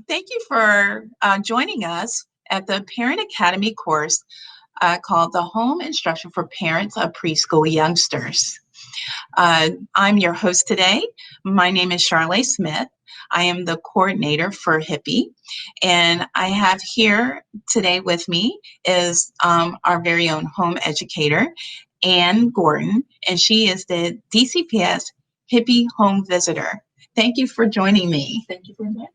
Thank you for joining us at the Parent Academy course called The Home Instruction for Parents of Preschool Youngsters. I'm your host today. My name is Charlotte Smith. I am the coordinator for HIPPY, and I have here today with me is our very own home educator, Ann Gordon, and she is the DCPS HIPPY home visitor. Thank you for joining me. Thank you for inviting me.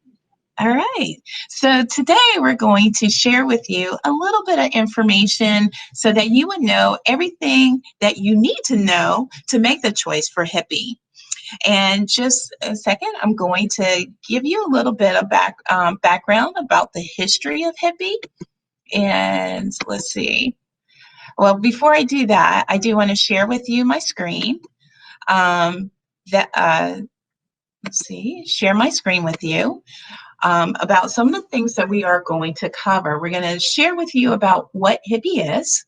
All right. So today we're going to share with you a little bit of information so that you would know everything that you need to know to make the choice for HIPPY. And just a second, I'm going to give you a little bit of background about the history of HIPPY. And let's see. Well, before I do that, I do want to share with you my screen. Share my screen with you. About some of the things that we are going to cover. We're going to share with you about what HIPPY is,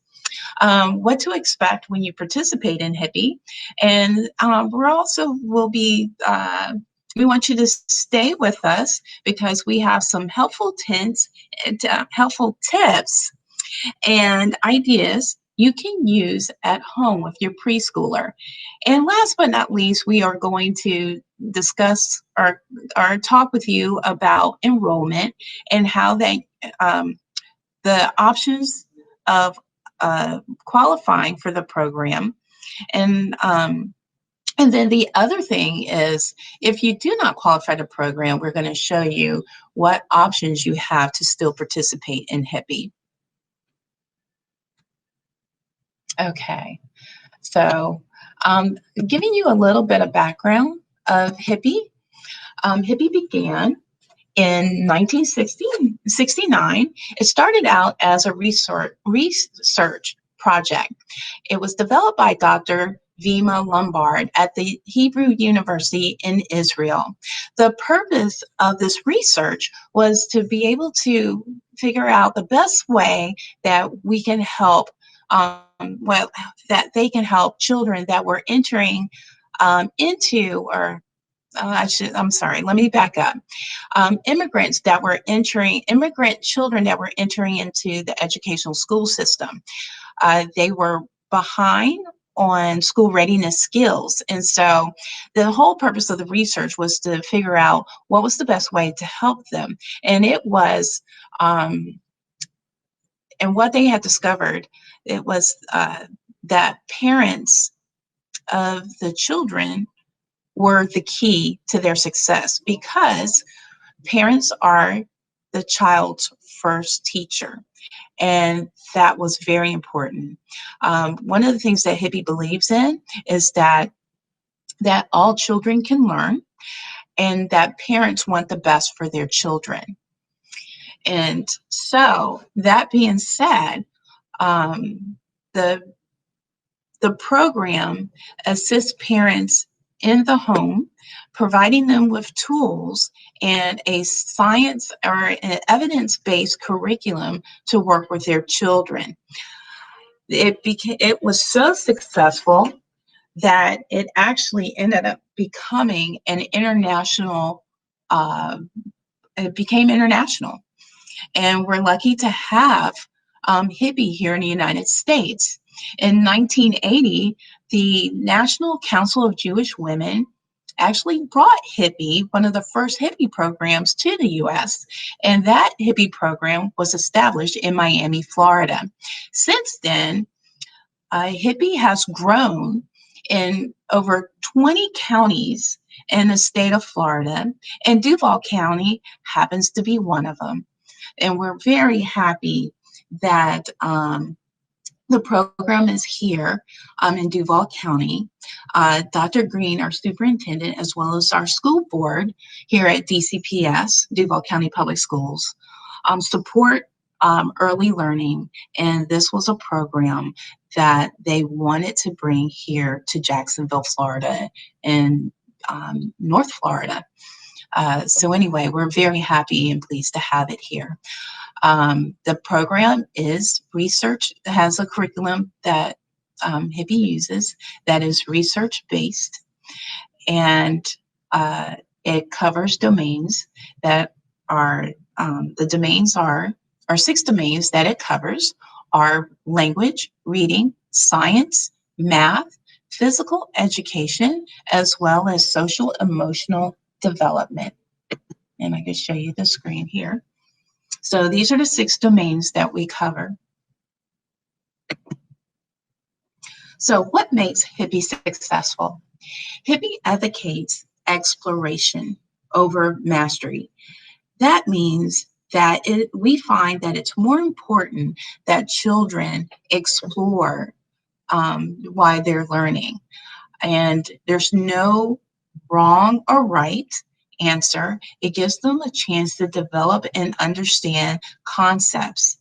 what to expect when you participate in HIPPY, and we want you to stay with us because we have some helpful tips and ideas you can use at home with your preschooler. And last but not least, we are going to discuss or talk with you about enrollment and how the options of qualifying for the program. And then the other thing is, if you do not qualify the program, we're going to show you what options you have to still participate in HIPPY. Okay, so giving you a little bit of background of HIPPY. HIPPY began in 1969. It started out as a research project. It was developed by Dr. Vima Lombard at the Hebrew University in Israel. The purpose of this research was to be able to figure out the best way that we can help that they can help children that were entering let me back up. Immigrant children that were entering into the educational school system. They were behind on school readiness skills. And so the whole purpose of the research was to figure out what was the best way to help them. And it was, and what they had discovered, it was that parents of the children were the key to their success, because parents are the child's first teacher. And that was very important. One of the things that HIPPY believes in is that all children can learn, and that parents want the best for their children. And so that being said, the program assists parents in the home, providing them with tools and a science or an evidence-based curriculum to work with their children. It was so successful that it actually ended up becoming an international, it became international. And we're lucky to have HIPPY here in the United States. In 1980, the National Council of Jewish Women actually brought HIPPY, one of the first HIPPY programs, to the U.S. And that HIPPY program was established in Miami, Florida. Since then, HIPPY has grown in over 20 counties in the state of Florida, and Duval County happens to be one of them. And we're very happy that the program is here in Duval County. Dr. Green, our superintendent, as well as our school board here at DCPS, Duval County Public Schools, support early learning. And this was a program that they wanted to bring here to Jacksonville, Florida, and North Florida. So anyway, we're very happy and pleased to have it here. The program is has a curriculum that HIPPY uses that is research-based, and it covers domains that the domains are 6 domains that it covers are language, reading, science, math, physical education, as well as social emotional development. And I can show you the screen here. So these are the 6 domains that we cover. So what makes HIPPY successful? HIPPY advocates exploration over mastery. That means that we find that it's more important that children explore why they're learning. And there's no wrong or right answer. It gives them a chance to develop and understand concepts.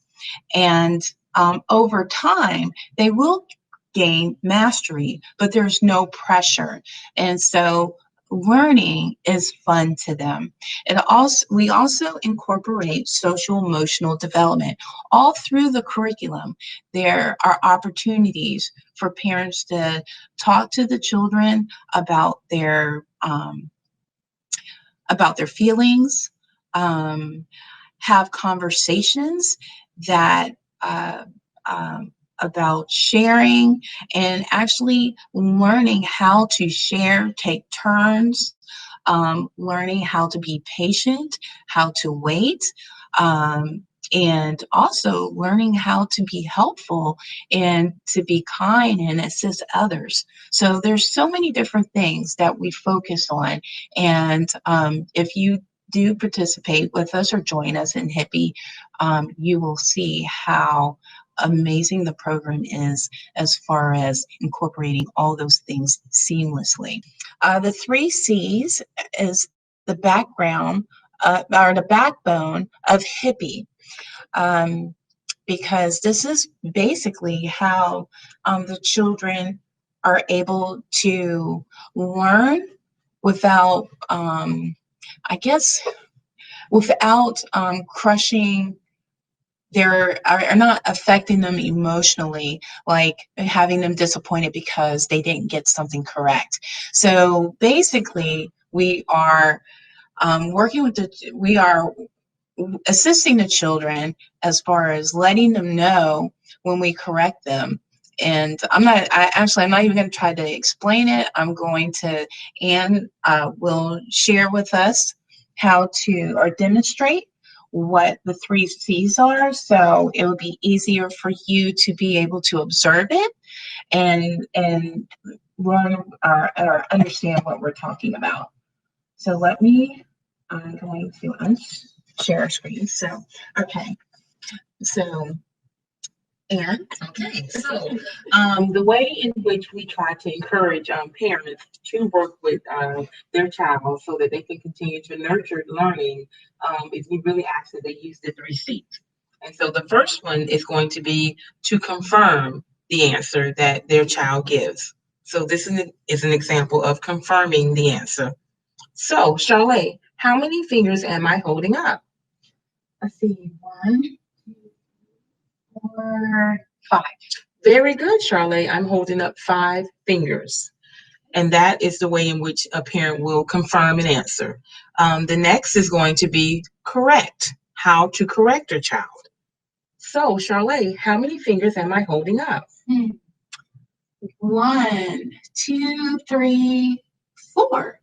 And over time, they will gain mastery, but there's no pressure. And so learning is fun to them. We also incorporate social emotional development all through the curriculum. There are opportunities for parents to talk to the children about their feelings, have conversations that about sharing and actually learning how to share, take turns, learning how to be patient, how to wait, and also learning how to be helpful and to be kind and assist others. So there's so many different things that we focus on. And if you do participate with us or join us in HIPPY, you will see how amazing the program is as far as incorporating all those things seamlessly. The 3 C's is the background or the backbone of HIPPY, because this is basically how the children are able to learn without, I guess, without crushing are not affecting them emotionally, like having them disappointed because they didn't get something correct. So basically, we are assisting the children as far as letting them know when we correct them. And I'm not even going to try to explain it. I'm going to, Anne will share with us how to, or demonstrate what the 3 C's are. So it would be easier for you to be able to observe it and learn or understand what we're talking about. So I'm going to share screen. So, okay. So, and okay, so the way in which we try to encourage parents to work with their child so that they can continue to nurture learning is we really ask that they use the 3 C's. And so the first one is going to be to confirm the answer that their child gives. So this is an example of confirming the answer. So, Charlotte, how many fingers am I holding up? Let's see, 1, 2, 4, 5. Very good, Charlotte. I'm holding up 5 fingers. And that is the way in which a parent will confirm an answer. The next is going to be correct, how to correct a child. So, Charlotte, how many fingers am I holding up? 1, 2, 3, 4.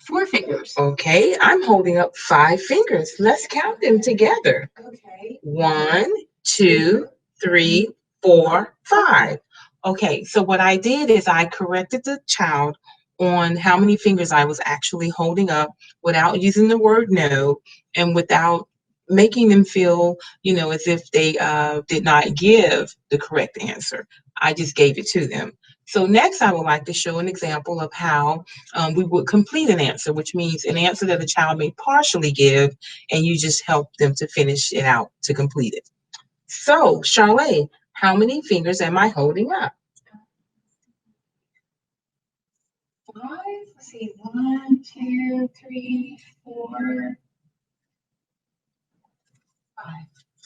4 fingers. Okay, I'm holding up 5 fingers. Let's count them together. Okay. 1, 2, 3, 4, 5. Okay, so what I did is I corrected the child on how many fingers I was actually holding up without using the word no and without making them feel, as if they did not give the correct answer. I just gave it to them. So next, I would like to show an example of how we would complete an answer, which means an answer that a child may partially give, and you just help them to finish it out to complete it. So, Charlotte, how many fingers am I holding up? 5. Let's see. 1, 2, 3, 4,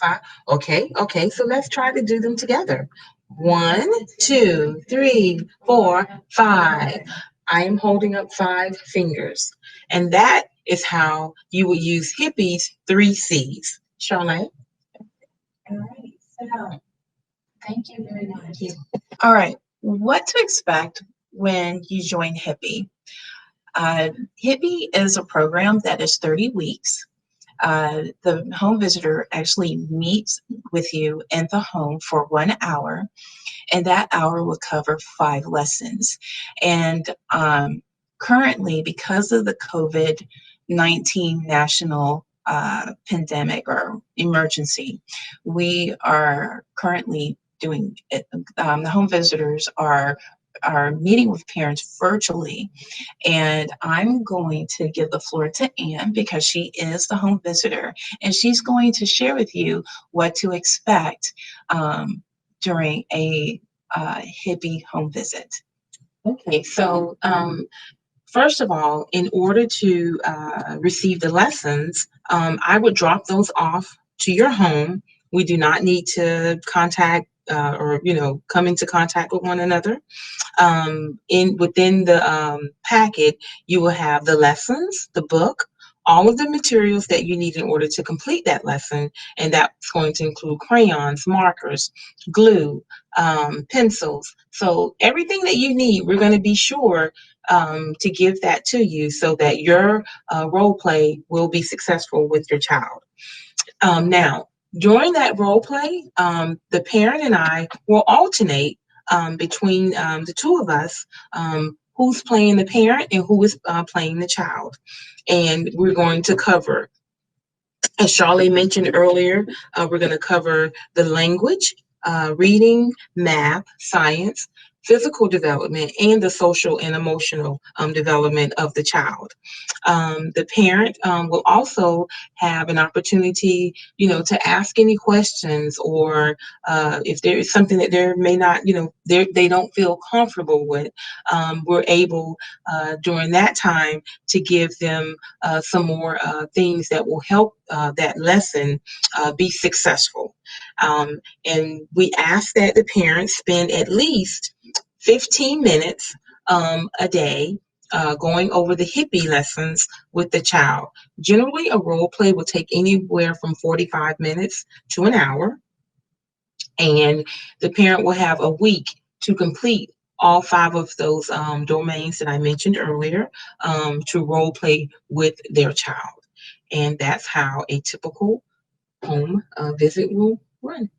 5. Okay. So let's try to do them together. 1, 2, 3, 4, 5. I am holding up 5 fingers. And that is how you would use HIPPY's 3 C's. Charlotte? All right. So thank you very much. All right. What to expect when you join HIPPY? HIPPY is a program that is 30 weeks. The home visitor actually meets with you in the home for 1 hour, and that hour will cover 5 lessons. And currently, because of the COVID-19 national pandemic or emergency, we are currently doing it. The home visitors are meeting with parents virtually, and I'm going to give the floor to Anne because she is the home visitor, and she's going to share with you what to expect during a HIPPY home visit. Okay, so first of all, in order to receive the lessons, I would drop those off to your home. We do not need to contact or come into contact with one another. In within the packet, you will have the lessons, the book, all of the materials that you need in order to complete that lesson, and that's going to include crayons, markers, glue, pencils. So everything that you need, we're going to be sure to give that to you so that your role play will be successful with your child. Now, during that role play, the parent and I will alternate between the two of us, who's playing the parent and who is playing the child. And we're going to cover, as Charlotte mentioned earlier, we're going to cover the language, reading, math, science, physical development, and the social and emotional development of the child. The parent will also have an opportunity, to ask any questions, or if there is something that they may not, they don't feel comfortable with, we're able during that time to give them some more things that will help that lesson be successful. And we ask that the parents spend at least 15 minutes a day going over the HIPPY lessons with the child. Generally, a role play will take anywhere from 45 minutes to an hour, and the parent will have a week to complete all 5 of those domains that I mentioned earlier to role play with their child. And that's how a typical home visit will run.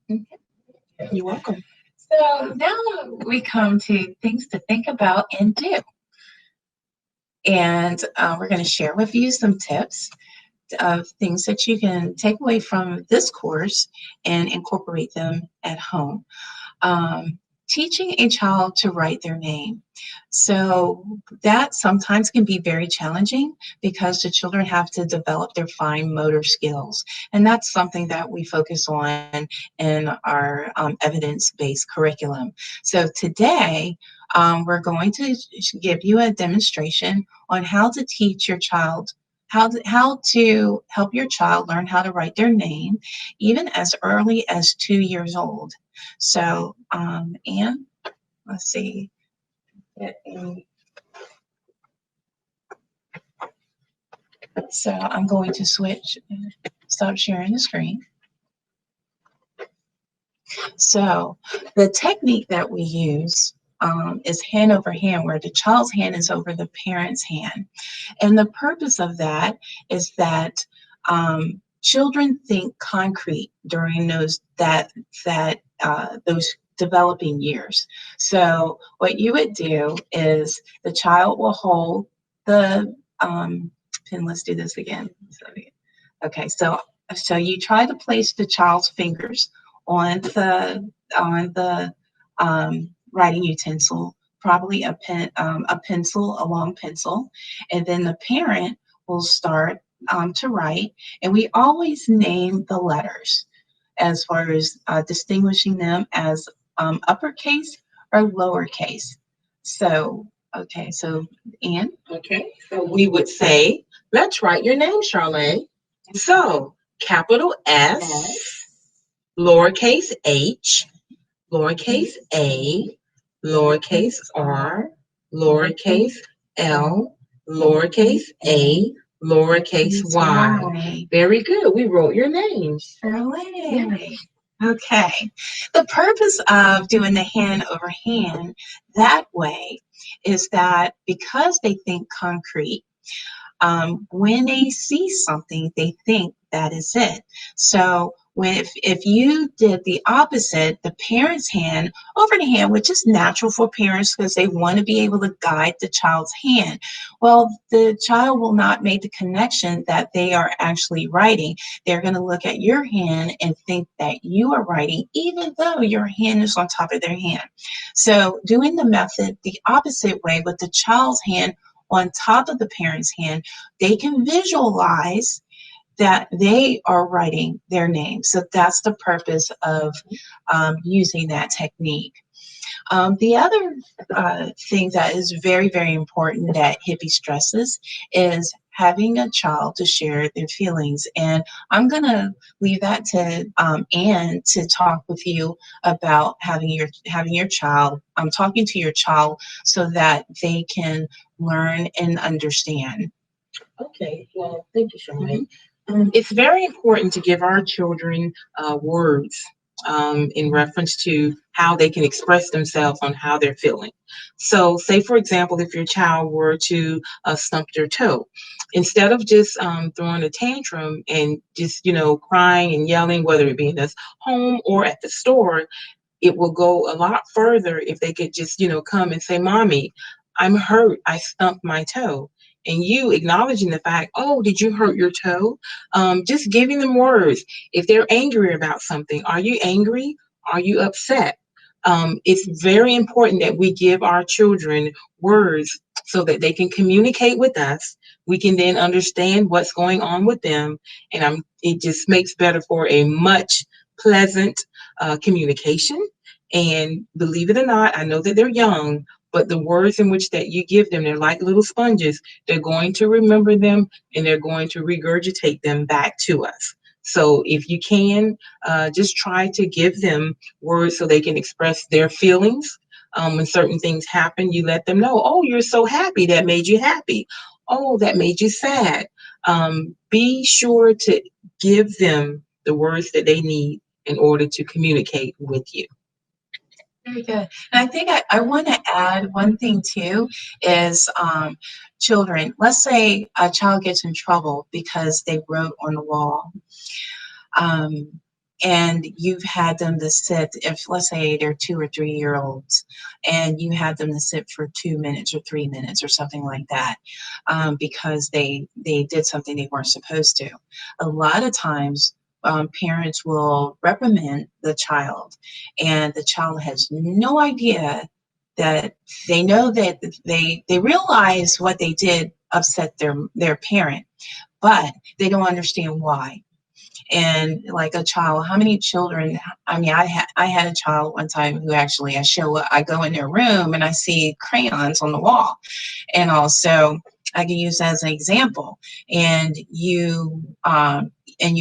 You're welcome. So now we come to things to think about and do. And we're going to share with you some tips of things that you can take away from this course and incorporate them at home. Teaching a child to write their name. So that sometimes can be very challenging because the children have to develop their fine motor skills. And that's something that we focus on in our evidence-based curriculum. So today, we're going to give you a demonstration on how to teach your child how to help your child learn how to write their name, even as early as 2 years old. So, Anne, let's see. So I'm going to stop sharing the screen. So the technique that we use is hand over hand, where the child's hand is over the parent's hand. And the purpose of that is that children think concrete during those developing years. So what you would do is the child will hold the pin. Let's do this again. Okay, so you try to place the child's fingers on the writing utensil, probably a pencil, a long pencil, and then the parent will start to write, and we always name the letters as far as distinguishing them as uppercase or lowercase. So, okay, so Anne? Okay, so we would say, let's write your name, Charlotte. So, capital S, lowercase h, lowercase a, lowercase r, lowercase l, lowercase a, lowercase y. Y. Very good. We wrote your names. Really? Okay. The purpose of doing the hand over hand that way is that because they think concrete, when they see something, they think that is it. So if you did the opposite, the parent's hand over the hand, which is natural for parents because they want to be able to guide the child's hand, well, the child will not make the connection that they are actually writing. They're going to look at your hand and think that you are writing, even though your hand is on top of their hand. So doing the method the opposite way with the child's hand on top of the parent's hand, they can visualize that they are writing their name. So that's the purpose of using that technique. The other thing that is very, very important that HIPPY stresses is having a child to share their feelings. And I'm going to leave that to Anne to talk with you about having your child, talking to your child so that they can learn and understand. Okay, well, thank you, Charmaine. It's very important to give our children words in reference to how they can express themselves on how they're feeling. So, say for example, if your child were to stump their toe, instead of just throwing a tantrum and just crying and yelling, whether it be in the home or at the store, it will go a lot further if they could just, come and say, Mommy, I'm hurt. I stumped my toe. And you acknowledging the fact, oh, did you hurt your toe? Just giving them words. If they're angry about something, are you angry? Are you upset? It's very important that we give our children words so that they can communicate with us. We can then understand what's going on with them. And it just makes better for a much pleasant communication. And believe it or not, I know that they're young, but the words in which that you give them, they're like little sponges. They're going to remember them and they're going to regurgitate them back to us. So if you can, just try to give them words so they can express their feelings. When certain things happen, you let them know, oh, you're so happy. That made you happy. Oh, that made you sad. Be sure to give them the words that they need in order to communicate with you. Very good. And I think I want to add one thing too is children. Let's say a child gets in trouble because they wrote on the wall. Um, and you've had them to sit, if let's say they're 2 or 3 year olds, and you had them to sit for 2 minutes or 3 minutes or something like that, because they did something they weren't supposed to. A lot of times, parents will reprimand the child, and the child has no idea that they know that they realize what they did upset their parent, but they don't understand why. And like a child, how many children? I mean, I had a child one time who actually I go in their room and I see crayons on the wall, and also I can use that as an example. And you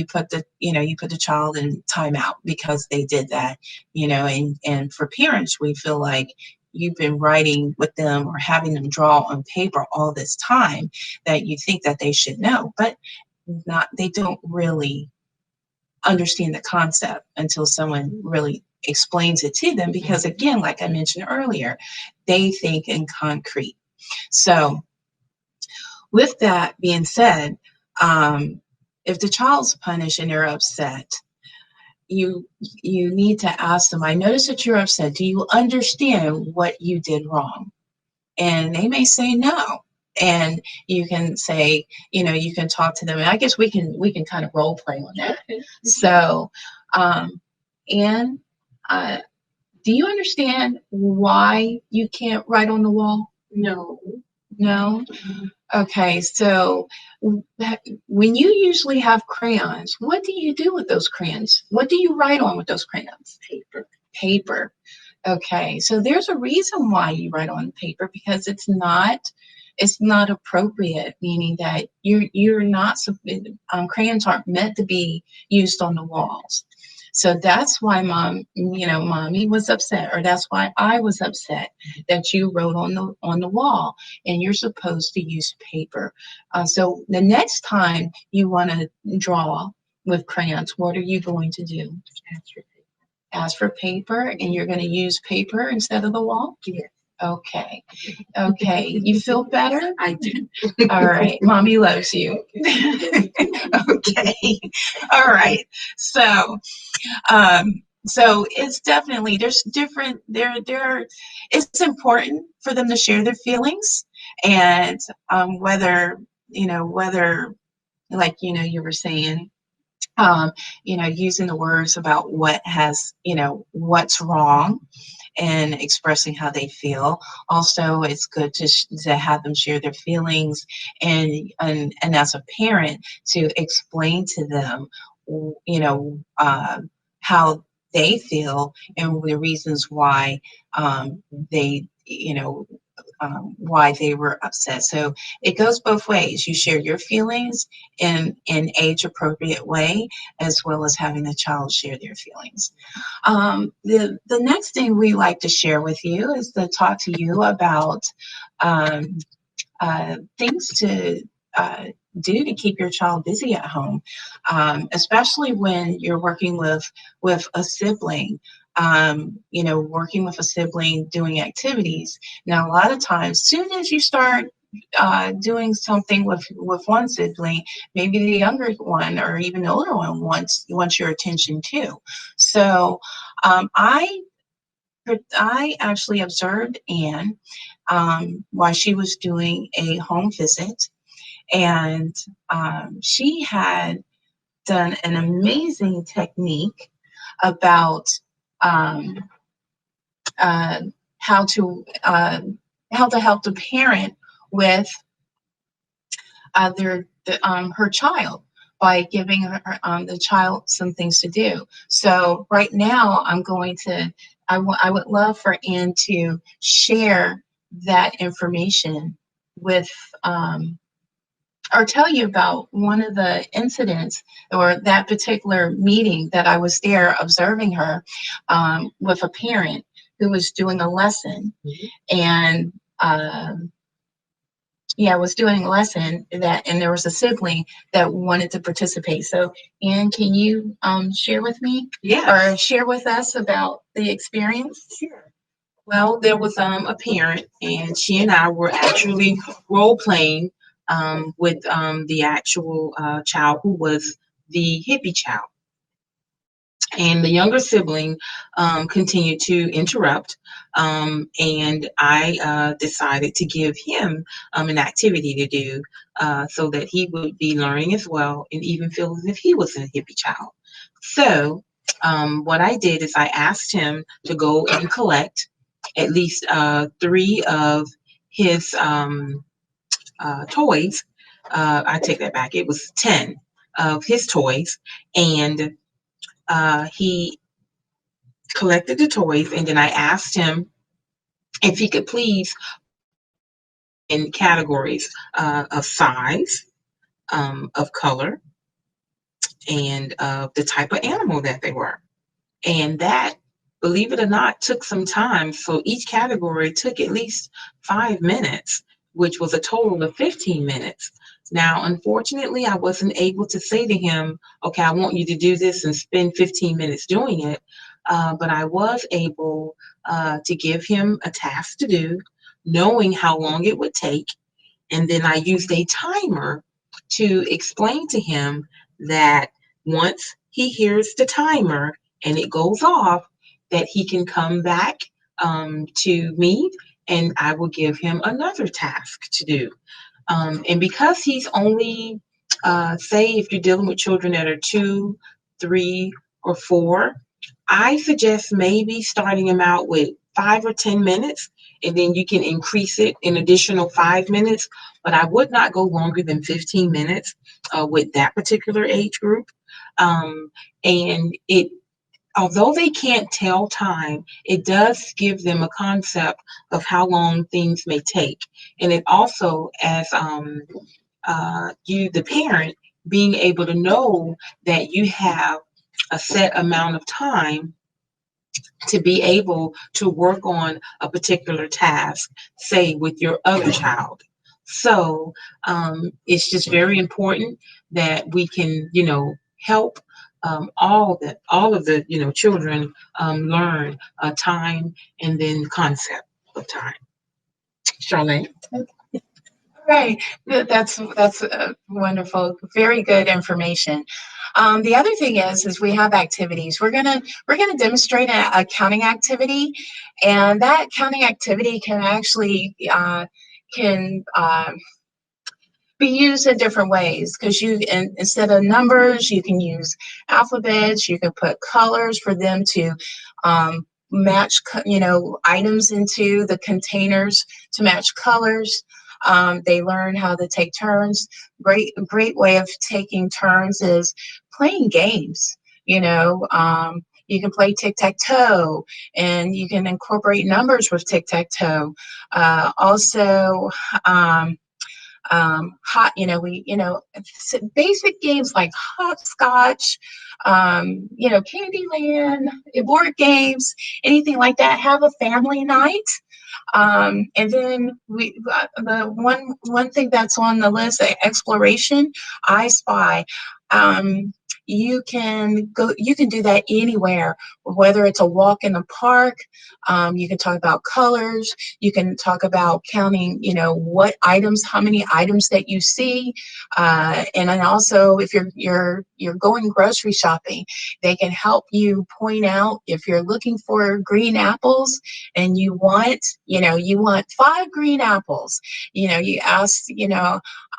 put the child in timeout because they did that, and for parents, we feel like you've been writing with them or having them draw on paper all this time that you think that they should know, but not they don't really understand the concept until someone really explains it to them because again, like I mentioned earlier, they think in concrete. So with that being said, if the child's punished and they're upset, you need to ask them, I notice that you're upset, do you understand what you did wrong? And they may say no. And you can say, you can talk to them. And I guess we can kind of role play on that. So, and do you understand why you can't write on the wall? No. No? Okay, so when you usually have crayons, what do you do with those crayons? What do you write on with those crayons? Paper. Paper. Okay, so there's a reason why you write on paper because it's not appropriate, meaning that you're not crayons aren't meant to be used on the walls. So that's why mommy was upset, or that's why I was upset that you wrote on the wall, and you're supposed to use paper. So the next time you want to draw with crayons, what are you going to do? Ask for paper, and you're going to use paper instead of the wall? Yes. Okay. Okay. You feel better? I do. All right. Mommy loves you. Okay. All right. So, so it's definitely there's different it's important for them to share their feelings, and whether whether, like you were saying, using the words about what's wrong, and expressing how they feel. Also, it's good to have them share their feelings, and as a parent, to explain to them, how they feel and the reasons they, why they were upset. So it goes both ways. You share your feelings in an age appropriate way, as well as having the child share their feelings. The next thing we like to share with you is to talk to you about um, things to do to keep your child busy at home, especially when you're working with a sibling. Working with a sibling doing activities. Now, a lot of times, soon as you start doing something with one sibling, maybe the younger one or even the older one wants your attention too. So I actually observed Anne while she was doing a home visit, and she had done an amazing technique about um, uh, how to uh, how to help the parent with her child by giving the child some things to do. So right now, I would love for Anne to share that information with, or tell you about one of the incidents or that particular meeting that I was there observing her with a parent who was doing a lesson. And yeah, was doing a lesson and there was a sibling that wanted to participate. So, Anne, can you share with me? Yeah. Or share with us about the experience? Sure. Well, there was a parent, and she and I were actually role playing with the actual child who was the hippie child. And the younger sibling continued to interrupt, and I decided to give him an activity to do so that he would be learning as well and even feel as if he was a hippie child. So, what I did is I asked him to go and collect at least three of his toys. I take that back, it was 10 of his toys, and he collected the toys, and then I asked him if he could please in categories of size, of color, and of the type of animal that they were. And that, believe it or not, took some time. So each category took at least 5 minutes, which was a total of 15 minutes. Now, unfortunately, I wasn't able to say to him, okay, I want you to do this and spend 15 minutes doing it. But I was able to give him a task to do, knowing how long it would take. And then I used a timer to explain to him that once he hears the timer and it goes off, that he can come back to me and I will give him another task to do. And because he's only, say, if you're dealing with children that are 2, 3, or 4, I suggest maybe starting him out with 5 or 10 minutes, and then you can increase it an additional 5 minutes. But I would not go longer than 15 minutes with that particular age group. And although they can't tell time, it does give them a concept of how long things may take. And it also, as you, the parent, being able to know that you have a set amount of time to be able to work on a particular task, say with your other child. So it's just very important that we can, help all of the, children learn time and then concept of time. Charlene. Right. That's wonderful. Very good information. The other thing is we have activities. We're gonna demonstrate a counting activity, and that counting activity can actually can be used in different ways because instead of numbers, you can use alphabets. You can put colors for them to match, items into the containers to match colors. They learn how to take turns. Great way of taking turns is playing games. You can play tic-tac-toe, and you can incorporate numbers with tic-tac-toe. Also, hot, basic games like hopscotch, Candyland, board games, anything like that. Have a family night. And then the one thing that's on the list, exploration, I Spy. Um, you can do that anywhere, whether it's a walk in the park. You can talk about colors. You can talk about counting, what items, how many items that you see. And then also, if you're going grocery shopping, they can help you point out if you're looking for green apples and you want 5 green apples. You ask,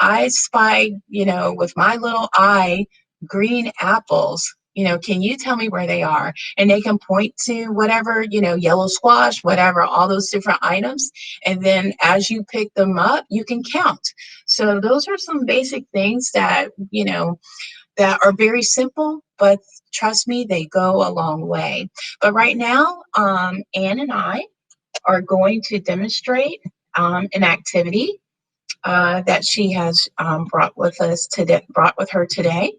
I spy, with my little eye, green apples. Can you tell me where they are? And they can point to whatever, yellow squash, whatever, all those different items. And then as you pick them up, you can count. So those are some basic things that, that are very simple, but trust me, they go a long way. But right now, Anne and I are going to demonstrate an activity that she has brought with her today.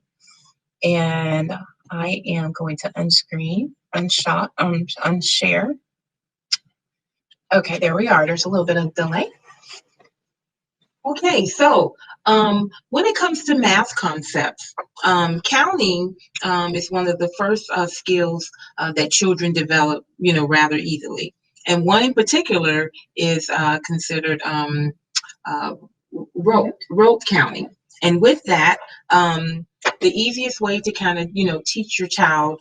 And I am going to unshare. Okay, there we are. There's a little bit of delay. Okay, so when it comes to math concepts, counting is one of the first skills that children develop, rather easily. And one in particular is considered rote counting. And with that, the easiest way to kind of, teach your child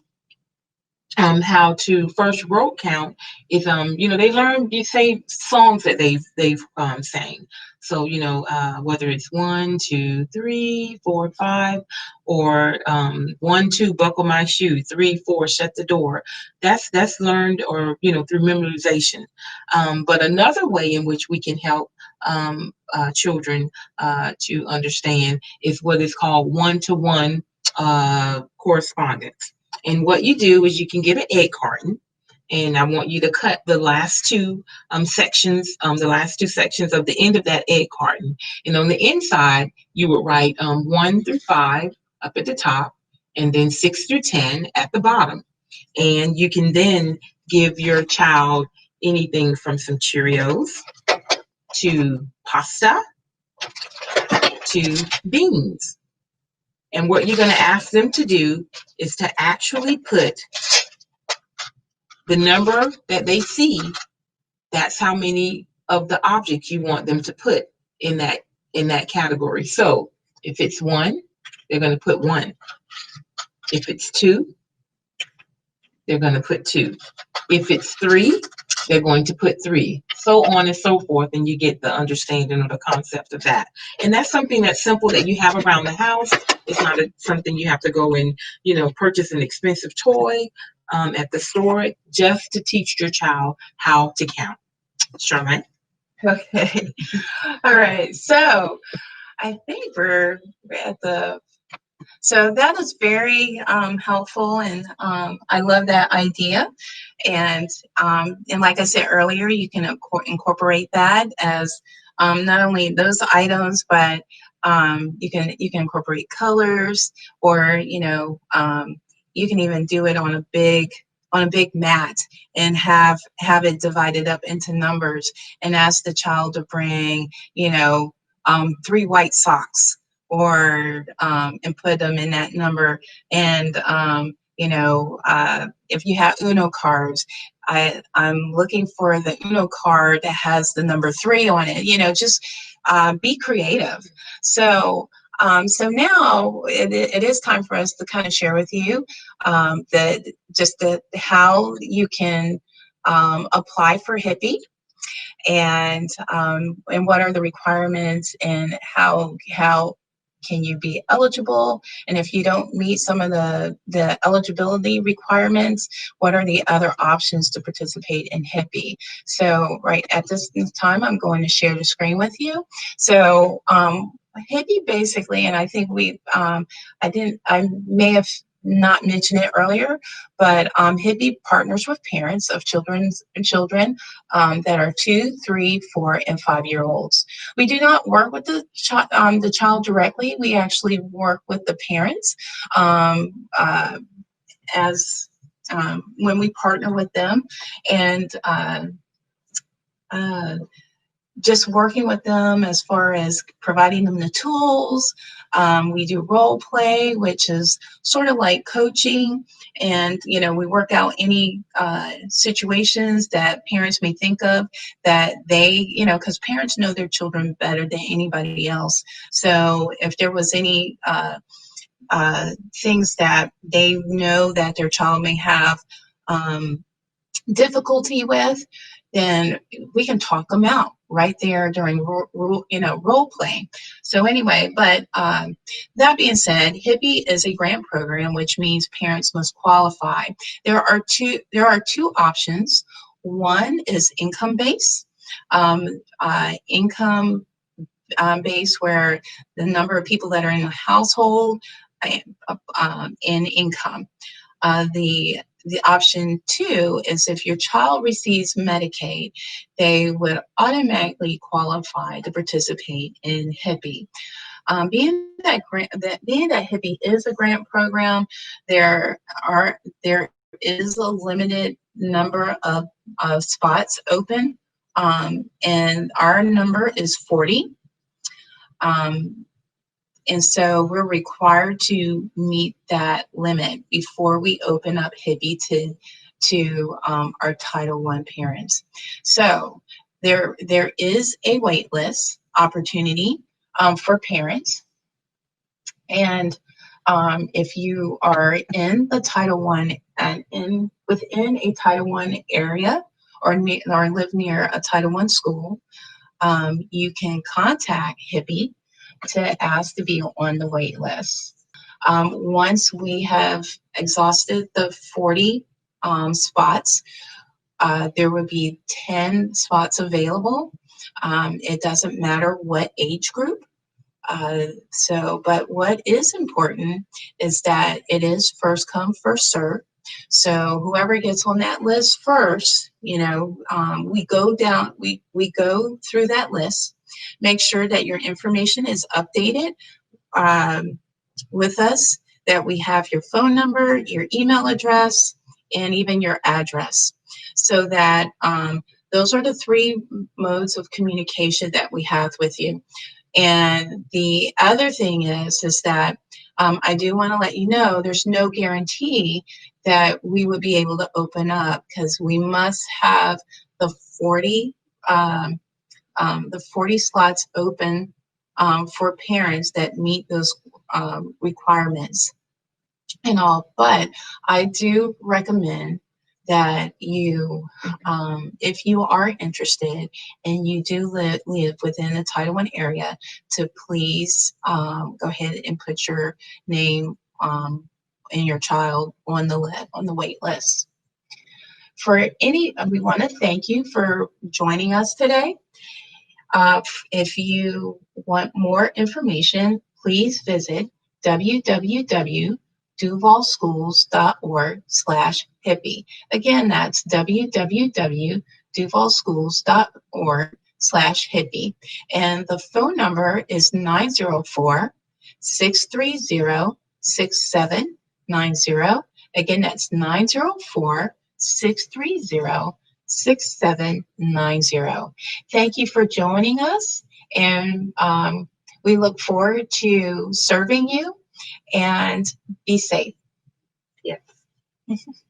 how to first rote count is they learn, you say, songs that they've sang. So whether it's 1 2 3 4 5, or 1 2 buckle my shoe, 3 4 shut the door. That's learned, or through memorization. But another way in which we can help children to understand is what is called one-to-one correspondence. And what you do is you can get an egg carton, and I want you to cut the last two sections, of the end of that egg carton. And on the inside, you would write 1 through 5 up at the top, and then 6 through 10 at the bottom. And you can then give your child anything from some Cheerios to pasta to beans. And what you're going to ask them to do is to actually put the number that they see. That's how many of the objects you want them to put in that category. So if it's 1, they're going to put 1. If it's 2, they're going to put 2. If it's 3, they're going to put 3, so on and so forth, and you get the understanding of the concept of that. And that's something that's simple that you have around the house. It's not something you have to go and, purchase an expensive toy at the store, just to teach your child how to count. Charmaine? Okay. All right. So I think we're at so that is very helpful, and I love that idea. And like I said earlier, you can incorporate that as not only those items, but you can incorporate colors, or you can even do it on a big mat and have it divided up into numbers and ask the child to bring, 3 white socks or and put them in that number. And if you have Uno cards, I'm looking for the Uno card that has the number 3 on it. Just be creative. So now it is time for us to kind of share with you how you can apply for HIPPY, and what are the requirements, and how can you be eligible, and if you don't meet some of the eligibility requirements, what are the other options to participate in HIPPY. So right at this time, I'm going to share the screen with you. So HIPPY basically, and I think I may have not mentioned it earlier, but HIPPY partners with parents of children that are 2, 3, 4, and 5-year-olds. We do not work with the child directly. We actually work with the parents as when we partner with them, and just working with them as far as providing them the tools. We do role play, which is sort of like coaching, and we work out any situations that parents may think of that they, because parents know their children better than anybody else. So if there was any things that they know that their child may have difficulty with, then we can talk them out right there during role playing. So anyway, but that being said, HIPPY is a grant program, which means parents must qualify. There are two options. One is income based. Income based, where the number of people that are in the household in income. The option 2 is if your child receives Medicaid, they would automatically qualify to participate in HIPPY. Being that HIPPY is a grant program, there is a limited number of spots open, and our number is 40. And so we're required to meet that limit before we open up HIPPY to our Title I parents. So there is a wait list opportunity for parents. And if you are in the Title I and within a Title I area, or live near a Title I school, you can contact HIPPY to ask to be on the wait list. Once we have exhausted the 40 spots, there will be 10 spots available. It doesn't matter what age group. But what is important is that it is first come, first serve. So whoever gets on that list first, we go through that list, make sure that your information is updated with us, that we have your phone number, your email address, and even your address. So that those are the 3 modes of communication that we have with you. And the other thing is that I do want to let you know there's no guarantee that we would be able to open up, because we must have the 40 slots open for parents that meet those requirements and all. But I do recommend that you, if you are interested and you do live within the Title I area, to please go ahead and put your name and your child on the wait list. We want to thank you for joining us today. If you want more information, please visit www.duvalschools.org/HIPPY. Again, that's www.duvalschools.org/HIPPY. And the phone number is 904-630-6790. Again, that's 904-630-6790. Thank you for joining us, and we look forward to serving you, and be safe. Yes.